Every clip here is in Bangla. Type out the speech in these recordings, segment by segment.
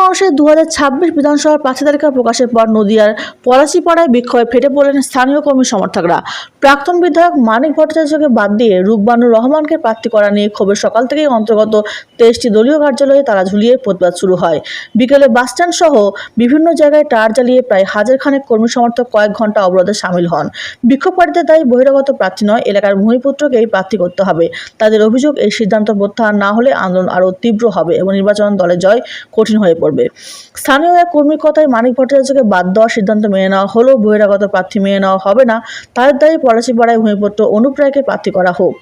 মাসে 2026 বিধানসভার প্রার্থী তালিকা প্রকাশের পর নদিয়ার পলাশীপাড়ায় বিক্ষোভে ফেটে পড়লেন স্থানীয় কর্মী সমর্থকরা। প্রাক্তন বিধায়ক মানিক ভট্টাচার্যকে বাদ দিয়ে রুকবানুর রহমানকে প্রার্থী করা নিয়ে ক্ষোভের সকাল থেকেই অন্তর্গত 23টি দলীয় কার্যালয়ে তালা ঝুলিয়ে প্রতিবাদ শুরু হয়। বিকেলে বাসস্ট্যান্ড সহ বিভিন্ন জায়গায় টায়ার জ্বালিয়ে প্রায় হাজারখানেক কর্মী সমর্থক কয়েক ঘন্টা অবরোধে সামিল হন। বিক্ষোভকারীদের দাবি বহিরাগত প্রার্থী নয়, এলাকার ভূমিপুত্রকেই প্রার্থী করতে হবে। তাদের অভিযোগ, এই সিদ্ধান্ত প্রত্যাহার না হলে আন্দোলন আরও তীব্র হবে এবং নির্বাচন দলের জয় কঠিন হয়ে পড়বে। স্থানীয় এক কর্মীর কথায় মানিক ভট্টাচার্যকে বাদ দেওয়ার সিদ্ধান্ত মেনে নেওয়া হলেও বহিরাগত প্রার্থী মেনে নেওয়া হবে না। তাদের দাবি পলাশীপাড়ায় ভূমিপুত্র অনুপ রায়কে প্রার্থী করা হোক।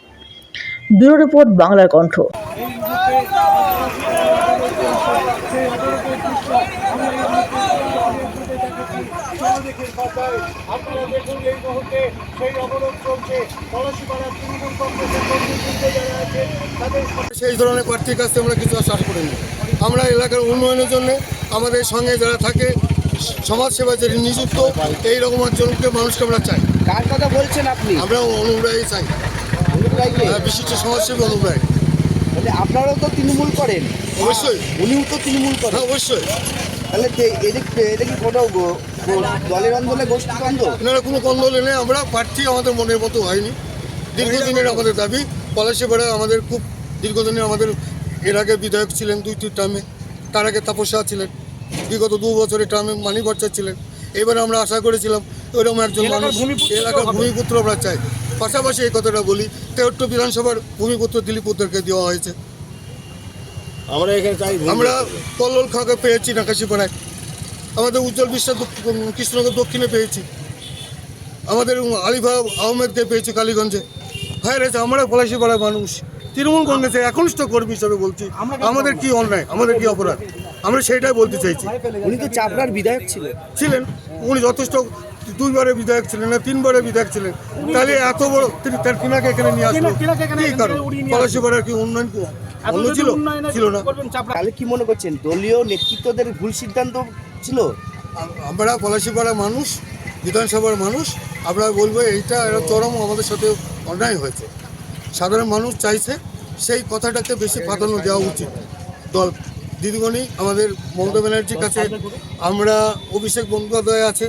ব্যুরো রিপোর্ট, বাংলার কণ্ঠ। সেই ধরনের প্রার্থীর কাছে আমরা কিছু আশা করিনি। আমরা এলাকার উন্নয়নের জন্য আমাদের সঙ্গে যারা থাকে, সমাজসেবা যে নিযুক্ত, এইরকম একজনকে মানুষকে আমরা চাই। কার কথা বলছেন আপনি? আমরা অনুপ রায় চাই, বিশিষ্ট সমাজসেবী অনুপ রায়। তাহলে আপনারাও তো তৃণমূল করেন? অবশ্যই। উনিও তো তৃণমূল করেন? অবশ্যই। তাহলে এটা কি কোনো দলের আন্দোলনে গোষ্ঠী দ্বন্দ্ব? এনারা কোনো কন্দলে নেই। আমরা প্রার্থী আমাদের মনের মতো হয়নি। দীর্ঘদিনের আমাদের দাবি। পলাশীপাড়ায় আমাদের খুব দীর্ঘদিনের, আমাদের এর আগে বিধায়ক ছিলেন 2টি টার্মে, তার আগে তাপসা ছিলেন, বিগত 2 বছরের টার্মে মানিক ভট্টাচার্য ছিলেন। এবারে আমরা আশা করেছিলাম ওইরকম একজন মানুষ, এলাকার ভূমিপুত্র আমরা চাই। পাশাপাশি এই কথাটা বলি, 63 বিধানসভার ভূমিপুত্র দিলীপুত্রকে দেওয়া হয়েছে। আমরা এখানে চাই, আমরা কল্লোল খাঁকে পেয়েছি নাকাশিপাড়ায়, আমাদের উজ্জ্বল বিশ্বাস কৃষ্ণনগর দক্ষিণে পেয়েছি, আমাদের আলিফা আহমেদকে পেয়েছি কালীগঞ্জে। হ্যাঁ রেছে, আমরা পলাশীপাড়ার মানুষ, তৃণমূল কংগ্রেসের একনিষ্ঠ কর্মী হিসাবে বলছি, আমাদের কি অন্যায়, আমাদের কি অপরাধ, আমরা সেইটাই বলতে চাইছি। উনি তো চাপড়ার বিধায়ক ছিলেন, উনি যথেষ্ট 2বারের বিধায়ক ছিলেন না 3বারের বিধায়ক ছিলেন। তাহলে এত বড় তিনাকে এখানে নিয়ে আসলো কি কারণ? পলাশীপাড়ার কি উন্নয়ন অন্য ছিল না? তাহলে কি মনে করছেন দলীয় নেতৃত্বদের ভুল সিদ্ধান্ত ছিল? আমরা পলাশীপাড়ার মানুষ, বিধানসভার মানুষ, আমরা বলবো এইটা চরম আমাদের সাথে অন্যায় হয়েছে। সাধারণ মানুষ চাইছে সেই কথাটাকে বেশি প্রাধান্য দেওয়া উচিত। দল দিদিমণি আমাদের মমতা ব্যানার্জির কাছে, আমরা অভিষেক বন্দ্যোপাধ্যায় আছে,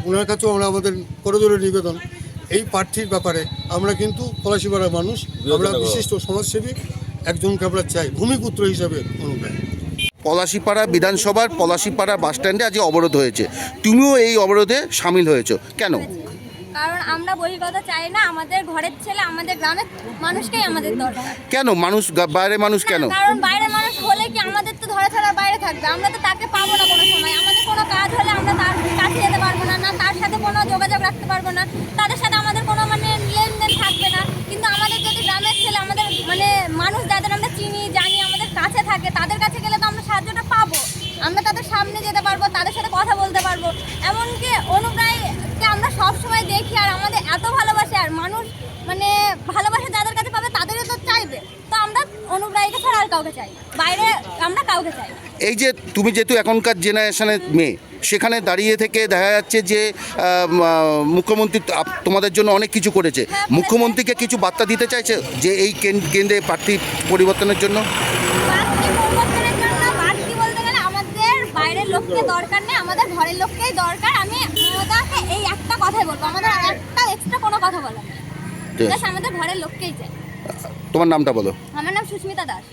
ওনার কাছেও আমরা আমাদের করজোড়ে নিবেদন, এই প্রার্থীর ব্যাপারে আমরা কিন্তু পলাশীপাড়ার মানুষ, আমরা বিশিষ্ট সমাজসেবী একজনকে আমরা চাই ভূমিপুত্র হিসাবে অনুযায়ী। পলাশীপাড়া বিধানসভার পলাশীপাড়া বাসস্ট্যান্ডে আজ অবরোধ হয়েছে, তুমিও এই অবরোধে সামিল হয়েছো, কেন? কারণ আমরা বহির্গত চাই না, আমাদের ঘরের ছেলে, আমাদের গ্রামের মানুষকেই আমাদের দরকার। কেন মানুষ, বাইরের মানুষ কেন? কারণ বাইরের মানুষ হলে কি আমাদের তো ধরা ছাড়া বাইরে থাকবে, আমরা তো তাকে পাবো না কোনো সময়। আমাদের কোনো কাজ হলে আমরা তার কাছে যেতে পারবো না, না তার সাথে কোনো যোগাযোগ রাখতে পারবো না, তাদের সাথে আমাদের কোনো লেনদেন থাকবে না। কিন্তু আমাদের যদি গ্রামের ছেলে, আমাদের মানুষ যাদের আমরা চিনি জানি, আমাদের কাছে থাকে, তাদের কাছে গেলে তো আমরা সাহায্যটা পাবো, আমরা তাদের সামনে যেতে পারবো, তাদের সাথে কথা বলতে পারবো। এমনকি অনুপ রায়কে আমরা সবসময় দেখি, আর আমাদের এত ভালোবাসে, আর মানুষ ভালোবাসে যাদের কাছে পাবে তাদেরও তো চাইবে। তো আমরা অনুপ রায়কে ছাড়া আর কাউকে চাই, বাইরে আমরা কাউকে চাই। এই যে তুমি যেহেতু এখনকার জেনারেশনের মেয়ে, সেখানে দাঁড়িয়ে থেকে দেখা যাচ্ছে যে মুখ্যমন্ত্রী তোমাদের জন্য অনেক কিছু করেছে, মুখ্যমন্ত্রীকে কিছু বার্তা দিতে চাইছে যে এই কেন্দ্রে প্রার্থী পরিবর্তনের জন্য? প্রার্থী বলতে গেলে আমাদের বাইরের লোককে দরকার নেই, আমাদের ঘরের লোককেই দরকার। আমি মমতাকে এই একটা কথাই বলবো, আমাদের একটা এক্সট্রা কোনো কথা বলার নেই, আমাদের ঘরের লোককেই চাই। তোমার নামটা বলো। আমার নাম সুস্মিতা দাস।